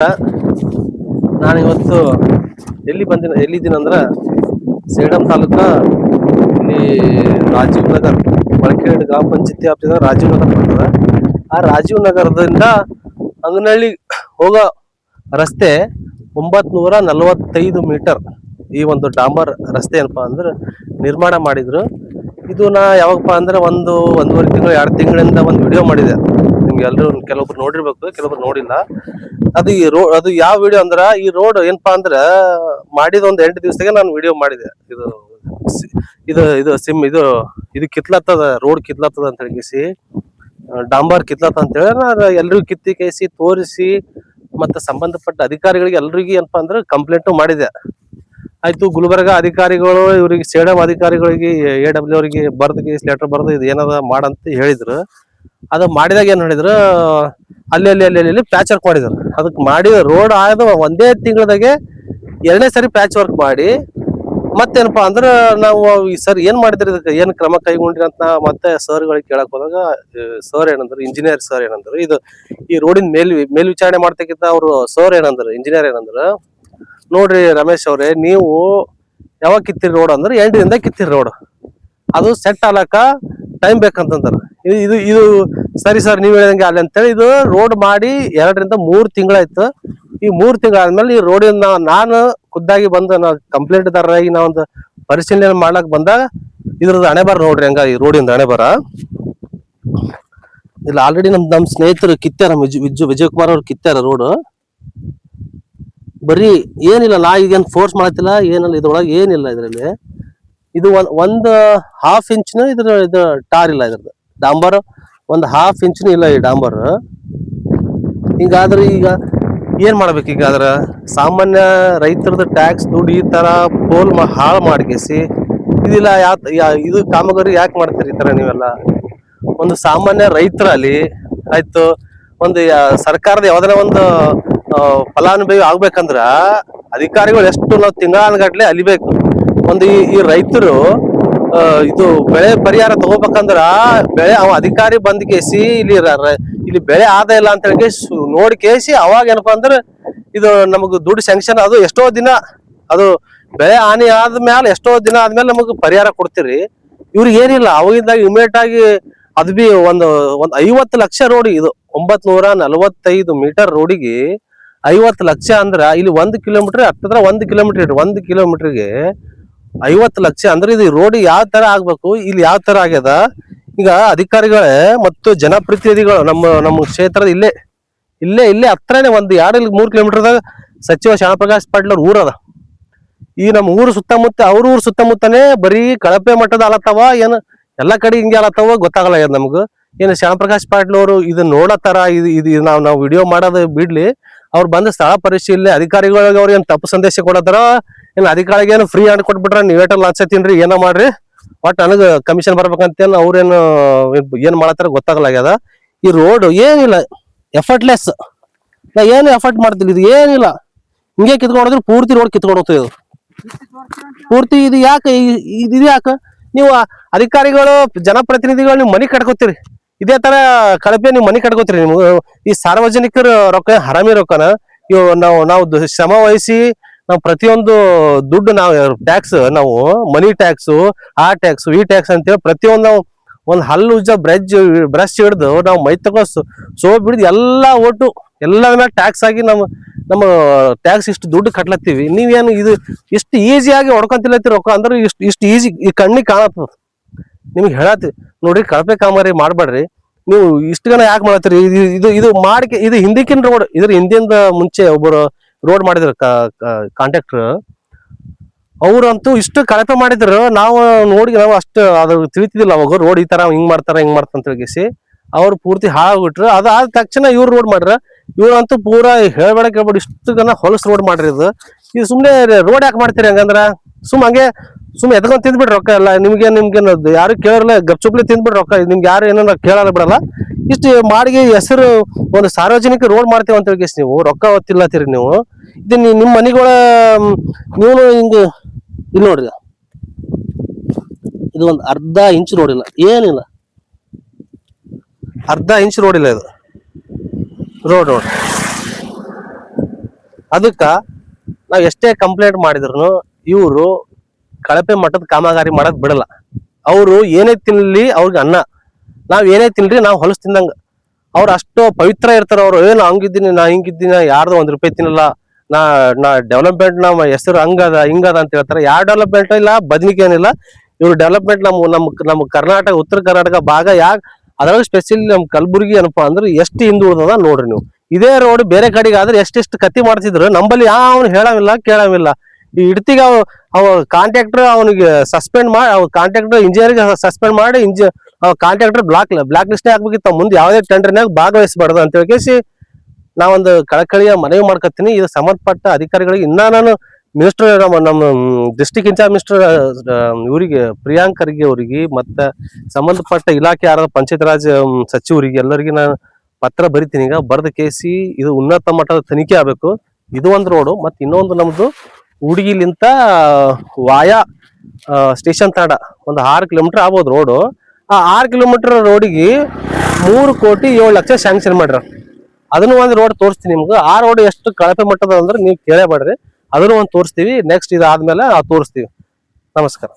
ನಾನು ಇವತ್ತು ಎಲ್ಲಿದ್ದೀನಿ ಅಂದ್ರೆ ಸೇಡಂ ತಾಲೂಕ ಇಲ್ಲಿ ರಾಜೀವ್ ನಗರ್ ಬಳಕೆಡ್ ಗ್ರಾಮ ಪಂಚಾಯತಿ ವ್ಯಾಪ್ತಿಯಿಂದ ರಾಜೀವ್ ನಗರ್ ಬರ್ತದೆ. ಆ ರಾಜೀವ್ ನಗರದಿಂದ ಅಂಗನಹಳ್ಳಿ ಹೋಗೋ ರಸ್ತೆ 945 ಮೀಟರ್ ಈ ಒಂದು ಡಾಂಬರ್ ರಸ್ತೆ ಏನಪ್ಪಾ ಅಂದ್ರೆ ನಿರ್ಮಾಣ ಮಾಡಿದ್ರು. ಇದು ನಾ ಯಾವಾಗಪ್ಪ ಅಂದ್ರೆ ಒಂದೂವರೆ ತಿಂಗಳು 2 ತಿಂಗಳಿಂದ ಒಂದು ವಿಡಿಯೋ ಮಾಡಿದೆ. ನಿಮ್ಗೆ ಎಲ್ಲರೂ ಕೆಲವೊಬ್ರು ನೋಡಿರ್ಬೇಕು, ಕೆಲವೊಬ್ರು ನೋಡಿಲ್ಲ. ಅದು ಯಾವ ವಿಡಿಯೋ ಅಂದ್ರ ಈ ರೋಡ್ ಏನಪ್ಪಾ ಅಂದ್ರ ಮಾಡಿದ ಒಂದು 8 ದಿವಸಕ್ಕೆ ನಾನು ವಿಡಿಯೋ ಮಾಡಿದೆ. ಇದು ಕಿತ್ಲತ್ತದ, ರೋಡ್ ಕಿತ್ಲತ್ತದ ಅಂತ ಹೇಳಿಸಿ, ಡಾಂಬರ್ ಕಿತ್ಲತ್ತ ಅಂತ ಹೇಳಿ ನಾನು ಎಲ್ರಿಗೂ ಕಿತ್ತಿ ಕೈಸಿ ತೋರಿಸಿ ಮತ್ತೆ ಸಂಬಂಧಪಟ್ಟ ಅಧಿಕಾರಿಗಳಿಗೆ ಎಲ್ರಿಗೂ ಏನಪ್ಪಾ ಅಂದ್ರೆ ಕಂಪ್ಲೇಂಟ್ ಮಾಡಿದೆ. ಆಯ್ತು, ಗುಲ್ಬರ್ಗ ಅಧಿಕಾರಿಗಳು ಇವರಿಗೆ ಸೇಡಂ ಅಧಿಕಾರಿಗಳಿಗೆ AW ಅವರಿಗೆ ಲೆಟರ್ ಬರ್ದು ಇದು ಏನದ ಮಾಡಂತ ಹೇಳಿದ್ರು. ಅದು ಮಾಡಿದಾಗ ಏನ್ ಹೇಳಿದ್ರು, ಅಲ್ಲಿ ಪ್ಯಾಚ್ ವರ್ಕ್ ಮಾಡಿದ್ರು. ಅದಕ್ಕೆ ಮಾಡಿ ರೋಡ್ ಆದ ಒಂದೇ ತಿಂಗಳದಾಗೆ 2ನೇ ಸರಿ ಪ್ಯಾಚ್ ವರ್ಕ್ ಮಾಡಿ ಮತ್ತೇನಪ್ಪಾ ಅಂದ್ರೆ ನಾವು ಈ ಸರ್ ಏನ್ ಮಾಡಿದ್ರಿ, ಇದಕ್ಕೆ ಏನ್ ಕ್ರಮ ಕೈಗೊಂಡ್ರಿ ಅಂತ ಮತ್ತೆ ಸರ್ಗಳಿಗೆ ಕೇಳಕ್ ಹೋದಾಗ ಸರ್ ಏನಂದ್ರು, ಇಂಜಿನಿಯರ್ ಸರ್ ಏನಂದ್ರು, ಇದು ಈ ರೋಡಿನ ಮೇಲ್ವಿಚಾರಣೆ ಮಾಡ್ತಕ್ಕಿಂತ ಅವರು ಸರ್ ಏನಂದ್ರು, ಇಂಜಿನಿಯರ್ ಏನಂದ್ರು, ನೋಡ್ರಿ ರಮೇಶ್ ಅವ್ರೆ, ನೀವು ಯಾವಾಗ ಕಿತ್ತಿರಿ ರೋಡ್ ಅಂದ್ರೆ 8 ದಿನದಾಗ ಕಿತ್ತಿರಿ ರೋಡ್, ಅದು ಸೆಟ್ ಆಗ್ಲಕ್ಕ ಟೈಮ್ ಬೇಕಂತಂದ್ರ. ಇದು ಸರಿ ಸರ್ ನೀವ್ ಹೇಳಿದಂಗೆ ಅಲ್ಲಿ ಅಂತೇಳಿ ಇದು ರೋಡ್ ಮಾಡಿ 2 ರಿಂದ 3 ತಿಂಗಳಾಯ್ತು. ಈ 3 ತಿಂಗಳಾದ್ಮೇಲೆ ಈ ರೋಡಿನ ನಾನು ಖುದ್ದಾಗಿ ಬಂದು ಕಂಪ್ಲೇಂಟ್ ದಾರರಾಗಿ ನಾ ಒಂದು ಪರಿಶೀಲನೆ ಮಾಡ್ಲಕ್ ಬಂದಾಗ ಇದ್ರದ್ದು ಹಣೆ ಬರ ನೋಡ್ರಿ ಹಂಗ, ಈ ರೋಡಿಂದ ಹಣೆ ಬರ ಇಲ್ಲ. ಆಲ್ರೆಡಿ ನಮ್ ಸ್ನೇಹಿತರು ಕಿತ್ತಾರ, ವಿಜಯ್ ಕುಮಾರ್ ಅವ್ರು ಕಿತ್ತಾರ ರೋಡ್. ಬರೀ ಏನಿಲ್ಲ, ನಾ ಈಗೇನ್ ಫೋರ್ಸ್ ಮಾಡತ್ತಿಲ್ಲ ಏನಿಲ್ಲ, ಇದ್ರೊಳಗೆ ಏನಿಲ್ಲ. ಇದ್ರಲ್ಲಿ ಇದು ಒಂದು ½ ಇಂಚ್ನು ಇದು ಟಾರ್ ಇಲ್ಲ, ಇದ್ರದ್ದು ಡಾಂಬರ್ ಒಂದು ½ ಇಂಚ್ನು ಇಲ್ಲ ಈ ಡಾಂಬರ್. ಹಿಂಗಾದ್ರೆ ಈಗ ಏನ್ ಮಾಡ್ಬೇಕು? ಈಗಾದ್ರ ಸಾಮಾನ್ಯ ರೈತರದ ಟ್ಯಾಕ್ಸ್ ದುಡ್ಡು ಈ ತರ ಪೋಲ್ ಹಾಳು ಮಾಡಿಸಿ ಇದಿಲ್ಲ. ಇದು ಕಾಮಗಾರಿ ಯಾಕೆ ಮಾಡ್ತೀರಿ ಈ ತರ ನೀವೆಲ್ಲ? ಒಂದು ಸಾಮಾನ್ಯ ರೈತರಲ್ಲಿ ಆಯ್ತು, ಒಂದು ಸರ್ಕಾರದ ಯಾವ್ದಾರ ಒಂದು ಫಲಾನುಭವಿ ಆಗ್ಬೇಕಂದ್ರ ಅಧಿಕಾರಿಗಳು ಎಷ್ಟು ನಾವು ತಿಂಗಳಾನುಗಟ್ಲೆ ಅಲಿಬೇಕು. ಒಂದು ಈ ರೈತರು ಇದು ಬೆಳೆ ಪರಿಹಾರ ತಗೋಬೇಕಂದ್ರ ಅವ ಅಧಿಕಾರಿ ಬಂದ್ ಕೇಸಿ ಇಲ್ಲಿ ಬೆಳೆ ಆದ ಇಲ್ಲ ಅಂತ ಹೇಳಿ ನೋಡಿ ಕೇಸಿ ಅವಾಗ ಏನಪ್ಪಾ ಅಂದ್ರೆ ಇದು ನಮಗ್ ದುಡ್ಡು ಸ್ಯಾಂಕ್ಷನ್, ಅದು ಎಷ್ಟೋ ದಿನ, ಅದು ಬೆಳೆ ಹಾನಿ ಆದ್ಮೇಲೆ ಎಷ್ಟೋ ದಿನ ಆದ್ಮೇಲೆ ನಮಗ್ ಪರಿಹಾರ ಕೊಡ್ತೀರಿ. ಇವ್ರಿಗೆ ಏನಿಲ್ಲ, ಅವಾಗಿಂದಾಗ ಇಮಿಡಿಯೇಟ್ ಆಗಿ ಅದು ಬಿ ಒಂದು 50 ಲಕ್ಷ ರೋಡ್, ಇದು 945 ಮೀಟರ್ ರೋಡಿಗೆ 50 ಲಕ್ಷ ಅಂದ್ರ ಇಲ್ಲಿ 1 ಕಿಲೋಮೀಟರ್ ಹತ್ತತ್ರ 1 ಕಿಲೋಮೀಟರ್ 1 ಕಿಲೋಮೀಟರ್ಗೆ 50 ಲಕ್ಷ ಅಂದ್ರೆ ಇದು ರೋಡ್ ಯಾವ ತರ ಆಗ್ಬೇಕು, ಇಲ್ಲಿ ಯಾವ ತರ ಆಗ್ಯದ. ಈಗ ಅಧಿಕಾರಿಗಳೇ ಮತ್ತು ಜನಪ್ರತಿನಿಧಿಗಳು ನಮ್ಮ ಕ್ಷೇತ್ರದ ಇಲ್ಲೇ ಹತ್ರನೇ 1-2-3 ಕಿಲೋಮೀಟರ್ದಾಗ ಸಚಿವ ಶ್ಯಾಮಪ್ರಕಾಶ್ ಪಾಟೀಲ್ ಅವ್ರ ಊರದ. ಈ ನಮ್ಮ ಊರು ಸುತ್ತಮುತ್ತ ಅವ್ರ ಊರು ಸುತ್ತಮುತ್ತನೇ ಬರೀ ಕಳಪೆ ಮಟ್ಟದ ಅಲತ್ತವ, ಏನು ಎಲ್ಲಾ ಕಡೆ ಹಿಂಗೆ ಅಲತ್ತವ ಗೊತ್ತಾಗಲ್ಲ ನಮಗ. ಏನು ಶ್ಯಾಮಪ್ರಕಾಶ್ ಪಾಟೀಲ್ ಅವರು ಇದನ್ನ ನೋಡತ್ತಾರ, ಇದು ನಾವು ವಿಡಿಯೋ ಮಾಡೋದು ಬಿಡ್ಲಿ, ಅವ್ರು ಬಂದು ಸ್ಥಳ ಪರಿಶೀಲನೆ ಅಧಿಕಾರಿಗಳಿಗೆ ಅವ್ರು ಏನ್ ತಪ್ಪು ಸಂದೇಶ ಕೊಡತ್ತಾರ, ಏನ್ ಅಧಿಕಾರಿಗೆ ಏನು ಫ್ರೀ ಹ್ಯಾಂಡ್ ಕೊಟ್ಬಿಟ್ರ ನೀವೇಟಲ್ಲಿ ಲಂಚ ತಿನ್ರಿ ಏನೋ ಮಾಡ್ರಿ ಒಟ್ ನನಗ ಕಮಿಷನ್ ಬರ್ಬೇಕಂತೇನು ಅವ್ರೇನು ಏನ್ ಮಾಡತ್ತಾರ ಗೊತ್ತಾಗಲಾಗ್ಯದ. ಈ ರೋಡ್ ಏನಿಲ್ಲ, ಎಫರ್ಟ್ಲೆಸ್. ನಾ ಏನು ಎಫರ್ಟ್ ಮಾಡ್ತೀನಿ, ಇದು ಏನಿಲ್ಲ, ಹಿಂಗೆ ಕಿತ್ಕೊಂಡ್ರೆ ಪೂರ್ತಿ ರೋಡ್ ಕಿತ್ಕೊಂಡು ಹೋಗ್ತದೆ. ಇದು ಪೂರ್ತಿ ಇದು ಯಾಕೆ ನೀವು ಅಧಿಕಾರಿಗಳು ಜನಪ್ರತಿನಿಧಿಗಳು ನೀವು ಮನಿ ಕಟ್ಕೋತೀರಿ, ಇದೇ ತರ ಕಳಪೆ ನೀವು ಮನಿ ಕಟ್ಕೋತೀರಿ. ನಿಮ್ಗೆ ಈ ಸಾರ್ವಜನಿಕರ ರೊಕ್ಕ ಹರಾಮಿ ರೊಕ್ಕನ ಇವು ನಾವು ಶ್ರಮ ವಹಿಸಿ ನಾವು ಪ್ರತಿಯೊಂದು ದುಡ್ಡು ನಾವು ಟ್ಯಾಕ್ಸ್, ನಾವು ಮನಿ ಟ್ಯಾಕ್ಸ್, ಆ ಟ್ಯಾಕ್ಸ್ ಈ ಟ್ಯಾಕ್ಸ್ ಅಂತೇಳಿ ಪ್ರತಿಯೊಂದು ನಾವು ಒಂದು ಹಲ್ಲು ಉಜ್ಜ ಬ್ರಷ್ ಹಿಡ್ದು ನಾವು ಮೈ ತಗೋ ಸೋಪ್ ಬಿಡ್ದು ಎಲ್ಲಾ ಒಟ್ಟು ಎಲ್ಲದ ಮೇಲೆ ಟ್ಯಾಕ್ಸ್ ಆಗಿ ನಮ್ಮ ಟ್ಯಾಕ್ಸ್ ಇಷ್ಟು ದುಡ್ಡು ಕಟ್ಲತ್ತೀವಿ. ನೀವೇನು ಇದು ಇಷ್ಟು ಈಸಿಯಾಗಿ ಹೊಡ್ಕೊಂತಿಲ್ಲತ್ತಿ ರೊಕ್ಕ ಅಂದ್ರೆ ಇಷ್ಟು ಈಸಿ ಈ ಕಣ್ಣಿಗೆ ಕಾಣತ್ತದ. ನಿಮ್ಗೆ ಹೇಳತ್ತಿ ನೋಡ್ರಿ, ಕಳಪೆ ಕಾಮಗಾರಿ ಮಾಡ್ಬೇಡ್ರಿ, ನೀವು ಇಷ್ಟು ಗನ ಯಾಕೆ ಮಾಡತ್ತೀರಿ? ಇದು ಮಾಡಿಕೆ ಇದು ಹಿಂದಿಕಿನ ರೋಡ್, ಇದ್ರ ಹಿಂದಿಂದ ಮುಂಚೆ ಒಬ್ಬರು ರೋಡ್ ಮಾಡಿದ್ರು ಕಾಂಟ್ರಾಕ್ಟರ್, ಅವ್ರಂತೂ ಇಷ್ಟು ಕಳಪೆ ಮಾಡಿದ್ರು. ನಾವು ಅಷ್ಟು ಅದ್ರ ತಿಳಿತಿದಿಲ್ಲ ಅವಾಗ ರೋಡ್ ಈ ತರ ಹಿಂಗ್ ಮಾಡ್ತಾರ ಅಂತ ಹೇಳಿಸಿ ಅವ್ರು ಪೂರ್ತಿ ಹಾಳ್ಬಿಟ್ರು. ಅದಾದ ತಕ್ಷಣ ಇವ್ರು ರೋಡ್ ಮಾಡ್ರ. ಇವ್ರಂತೂ ಪೂರಾ ಹೇಳ್ಬೇಡ ಕೇಳ್ಬೇಡ ಇಷ್ಟು ಗನ ಹೊಲಸ್ ರೋಡ್ ಮಾಡ್ರಿ. ಇದು ಸುಮ್ನೆ ರೋಡ್ ಯಾಕೆ ಮಾಡ್ತೀರಿ ಹಂಗಂದ್ರ? ಸುಮ್ನೆ ಎದ್ಕೊಂಡ್ ತಿಂದ್ಬಿಡ್ರಿ ರೊಕ್ಕ ಎಲ್ಲ. ನಿಮ್ಗೆ ಯಾರು ಕೇಳಲ್ಲ, ಗಪ್ಚುಪ್ಲಿ ತಿಂದ್ಬಿಡ್ರಿ ರೊಕ್ಕ. ನಿಮ್ಗೆ ಯಾರು ಏನೋ ಕೇಳಲ್ಲ ಬಿಡಲ್ಲ. ಇಷ್ಟು ಮಾಡಿಗೆ ಹೆಸರು ಒಂದು ಸಾರ್ವಜನಿಕ ರೋಡ್ ಮಾಡ್ತೇವೆ ಅಂತ ಹೇಳಿ ನೀವು ರೊಕ್ಕ ಹೊತ್ತಿಲ್ಲತ್ತೀರಿ. ನೀವು ಇದು ನಿಮ್ ಮನಿಗಳ ನೀವು ಹಿಂಗ ಇಲ್ಲಿ ನೋಡ್ರಿ, ಇದು ಒಂದು ಅರ್ಧ ಇಂಚ್ ರೋಡಿಲ್ಲ, ಏನಿಲ್ಲ, ಅರ್ಧ ಇಂಚ್ ರೋಡಿಲ್ಲ ಇದು ರೋಡ್. ಅದಕ್ಕ ನಾವ್ ಎಷ್ಟೇ ಕಂಪ್ಲೇಂಟ್ ಮಾಡಿದ್ರು ಇವರು ಕಳಪೆ ಮಟ್ಟದ ಕಾಮಗಾರಿ ಮಾಡಕ್ ಬಿಡಲ್ಲ. ಅವರು ಏನೇ ತಿನ್ಲಿ ಅವ್ರಿಗೆ ಅನ್ನ, ನಾವ್ ಏನೇ ತಿನ್ರಿ ನಾವು ಹೊಲಸ್ ತಿಂದಂಗ. ಅವ್ರು ಅಷ್ಟು ಪವಿತ್ರ ಇರ್ತಾರ. ಅವ್ರು ಏನು ಹಂಗಿದ್ದೀನಿ ನಾ ಹಿಂಗಿದ್ದೀನಿ, ಯಾರ್ದು ₹1 ತಿನ್ನಲ್ಲ, ನಾ ನಾ ಡೆವಲಪ್ಮೆಂಟ್ ನಮ್ಮ ಹೆಸರು ಹಂಗದ ಹಿಂಗದ ಅಂತ ಹೇಳ್ತಾರೆ. ಯಾವ ಡೆವಲಪ್ಮೆಂಟ್ ಇಲ್ಲ, ಬದ್ನಿಕೆ ಏನಿಲ್ಲ. ಇವ್ರು ಡೆವಲಪ್ಮೆಂಟ್ ನಮ್ಮ ಕರ್ನಾಟಕ, ಉತ್ತರ ಕರ್ನಾಟಕ ಭಾಗ ಯಾಕೆ ಅದ್ರಾಗ ಸ್ಪೆಷಲಿ ನಮ್ ಕಲಬುರ್ಗಿ ಏನಪ್ಪಾ ಅಂದ್ರೆ ಎಷ್ಟು ಹಿಂದುಳಿದದ ನೋಡ್ರಿ ನೀವು. ಇದೇ ರೋಡ್ ಬೇರೆ ಕಡೆಗೆ ಆದ್ರೆ ಎಷ್ಟೆಷ್ಟು ಕತ್ತಿ ಮಾಡ್ತಿದ್ರು. ನಂಬಲ್ಲಿ ಅವ್ನು ಹೇಳವಿಲ್ಲ ಕೇಳವಿಲ್ಲ. ಈ ಇಡ್ತಿಗೆ ಅವ ಕಾಂಟ್ರಾಕ್ಟರ್ ಅವನಿಗೆ ಸಸ್ಪೆಂಡ್ ಮಾಡಿ, ಕಾಂಟ್ರಾಕ್ಟರ್ ಇಂಜಿನಿಯರ್ಗೆ ಸಸ್ಪೆಂಡ್ ಮಾಡಿ ಕಾಂಟ್ರಾಕ್ಟರ್ ಬ್ಲಾಕ್ ಲಿಸ್ಟೇ ಆಗ್ಬೇಕಿತ್ತು. ಮುಂದೆ ಯಾವುದೇ ಟೆಂಡರ್ನಾಗ ಭಾಗವಹಿಸಬಾರ್ದು ಅಂತ ಹೇಳಿ ನಾವೊಂದು ಕಳಕಳಿಯ ಮನವಿ ಮಾಡ್ಕೊತೀನಿ. ಇದು ಸಂಬಂಧಪಟ್ಟ ಅಧಿಕಾರಿಗಳಿಗೆ ಇನ್ನ ನಾನು ಮಿನಿಸ್ಟರ್ ನಮ್ಮ ಡಿಸ್ಟ್ರಿಕ್ಟ್ ಇನ್ಚಾರ್ಜ್ ಮಿನಿಸ್ಟರ್ ಇವರಿಗೆ ಪ್ರಿಯಾಂಕ್ ಖರ್ಗೆ ಅವರಿಗೆ ಮತ್ತೆ ಸಂಬಂಧಪಟ್ಟ ಇಲಾಖೆ ಯಾರ ಪಂಚಾಯತ್ ರಾಜ್ ಸಚಿವರಿಗೆ ಎಲ್ಲರಿಗೆ ನಾನು ಪತ್ರ ಬರಿತೀನಿ. ಈಗ ಬರೆದ ಕೇಸಿ ಇದು ಉನ್ನತ ಮಟ್ಟದ ತನಿಖೆ ಆಗ್ಬೇಕು. ಇದು ಒಂದು ರೋಡು. ಮತ್ತೆ ಇನ್ನೊಂದು ನಮ್ದು ಹುಡುಗಿಲಿಂತ ವಾಯಾ ಸ್ಟೇಷನ್ ತಾಂಡ ಒಂದು 6 ಕಿಲೋಮೀಟರ್ ಆಗ್ಬೋದು ರೋಡು. ಆ 6 ಕಿಲೋಮೀಟರ್ ರೋಡಿಗೆ 3,07,00,000 ಸ್ಯಾಂಕ್ಷನ್ ಮಾಡ್ರ. ಅದನ್ನು ಒಂದು ರೋಡ್ ತೋರಿಸ್ತೀನಿ ನಿಮ್ಗೆ. ಆ ರೋಡ್ ಎಷ್ಟು ಕಳಪೆ ಮಟ್ಟದ ಅಂದ್ರೆ ನೀವು ಕೇಳೇಬೇಡ್ರಿ. ಅದನ್ನು ಒಂದು ತೋರಿಸ್ತೀವಿ. ನೆಕ್ಸ್ಟ್ ಇದಾದ್ಮೇಲೆ ತೋರಿಸ್ತೀವಿ. ನಮಸ್ಕಾರ.